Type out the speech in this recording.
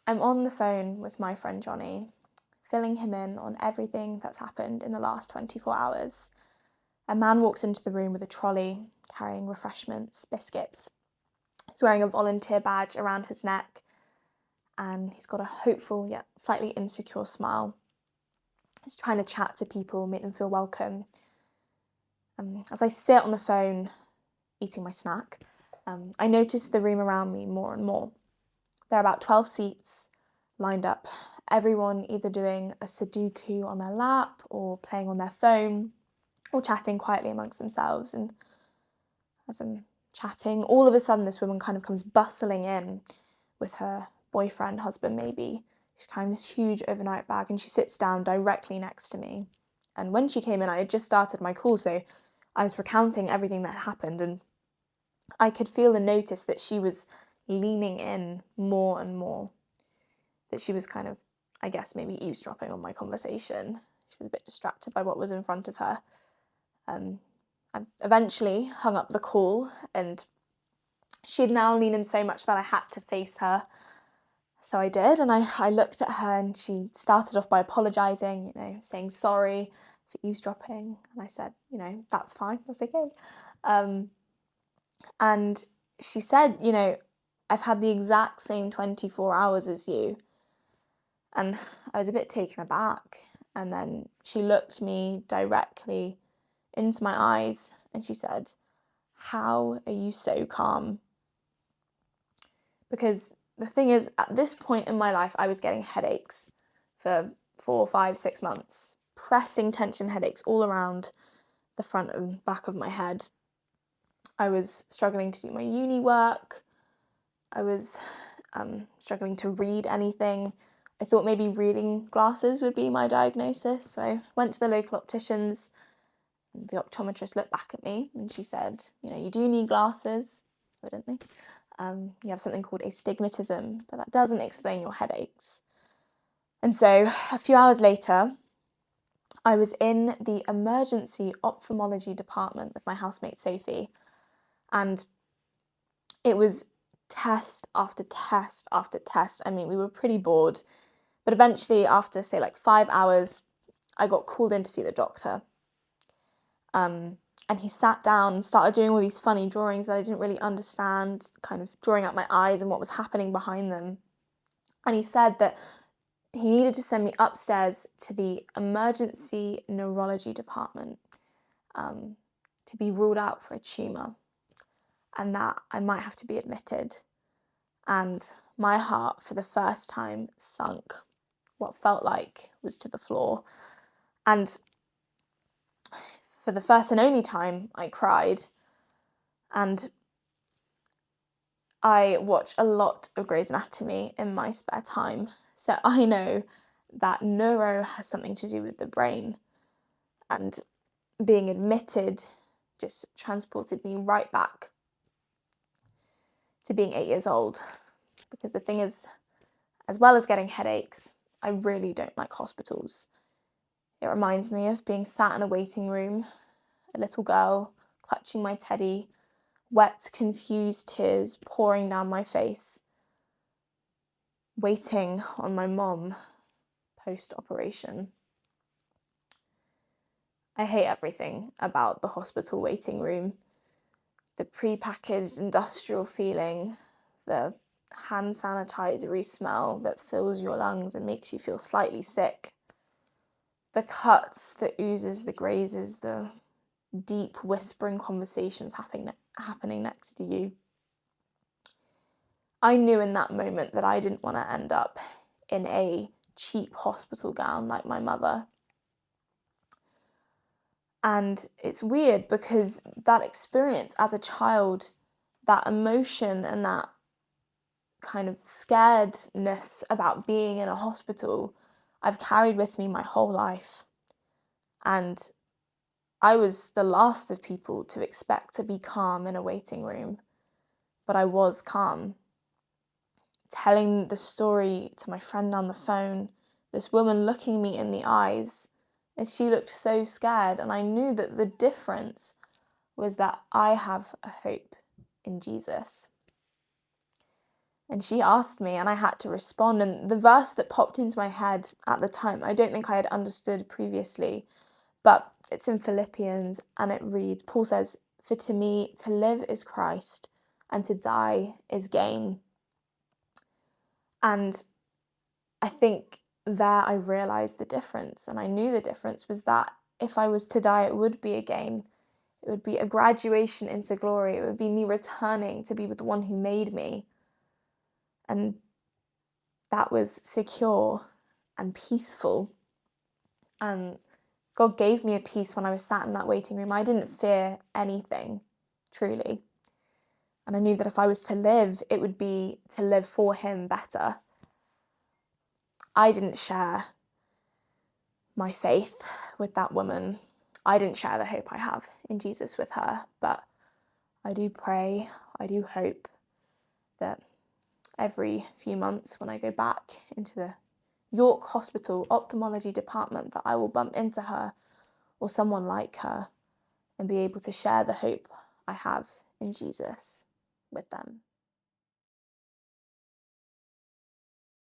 I'm on the phone with my friend Johnny, filling him in on everything that's happened in the last 24 hours. A man walks into the room with a trolley carrying refreshments, biscuits. He's wearing a volunteer badge around his neck, and he's got a hopeful yet slightly insecure smile. He's trying to chat to people, make them feel welcome. As I sit on the phone eating my snack, I notice the room around me more and more. There are about 12 seats lined up, everyone either doing a Sudoku on their lap or playing on their phone or chatting quietly amongst themselves. And as I'm chatting, all of a sudden this woman kind of comes bustling in with her boyfriend, husband maybe. She's carrying this huge overnight bag and she sits down directly next to me. And when she came in, I had just started my call, so I was recounting everything that happened, and I could feel and notice that she was leaning in more and more, that she was kind of, I guess, maybe eavesdropping on my conversation. She was a bit distracted by what was in front of her. I eventually hung up the call, and she had now leaned in so much that I had to face her. So I did, and I looked at her, and she started off by apologising, saying sorry for eavesdropping. And I said, that's fine, that's okay. And she said, I've had the exact same 24 hours as you. And I was a bit taken aback. And then she looked me directly into my eyes and she said, "How are you so calm?" Because the thing is, at this point in my life, I was getting headaches for 4, 5, 6 months, pressing tension headaches all around the front and back of my head. I was struggling to do my uni work. I was struggling to read anything. I thought maybe reading glasses would be my diagnosis. So I went to the local opticians. The optometrist looked back at me and she said, you do need glasses, evidently. You have something called astigmatism, but that doesn't explain your headaches. And so a few hours later, I was in the emergency ophthalmology department with my housemate Sophie, and it was test after test after test. I mean, we were pretty bored, but eventually after, say, 5 hours, I got called in to see the doctor. And he sat down and started doing all these funny drawings that I didn't really understand, kind of drawing out my eyes and what was happening behind them. And he said that he needed to send me upstairs to the emergency neurology department to be ruled out for a tumour, and that I might have to be admitted. And my heart, for the first time, sunk. What felt like was to the floor. And for the first and only time, I cried. And I watch a lot of Grey's Anatomy in my spare time, so I know that neuro has something to do with the brain. And being admitted just transported me right back to being 8 years old. Because the thing is, as well as getting headaches, I really don't like hospitals. It reminds me of being sat in a waiting room, a little girl clutching my teddy, wet, confused tears pouring down my face, waiting on my mom post-operation. I hate everything about the hospital waiting room. The pre-packaged industrial feeling, the hand sanitizer-y smell that fills your lungs and makes you feel slightly sick, the cuts, the oozes, the grazes, the deep whispering conversations happening next to you. I knew in that moment that I didn't want to end up in a cheap hospital gown like my mother. And it's weird because that experience as a child, that emotion and that kind of scaredness about being in a hospital, I've carried with me my whole life. And I was the last of people to expect to be calm in a waiting room, but I was calm. Telling the story to my friend on the phone, this woman looking me in the eyes, and she looked so scared, and I knew that the difference was that I have a hope in Jesus. And she asked me, and I had to respond. And the verse that popped into my head at the time, I don't think I had understood previously, but it's in Philippians, and it reads, Paul says, "For to me, to live is Christ, and to die is gain." And I think there I realised the difference, and I knew the difference was that if I was to die, it would be a gain. It would be a graduation into glory. It would be me returning to be with the one who made me. And that was secure and peaceful. And God gave me a peace when I was sat in that waiting room. I didn't fear anything, truly. And I knew that if I was to live, it would be to live for Him better. I didn't share my faith with that woman. I didn't share the hope I have in Jesus with her, but I do pray, I do hope that every few months when I go back into the York Hospital ophthalmology department that I will bump into her or someone like her and be able to share the hope I have in Jesus with them.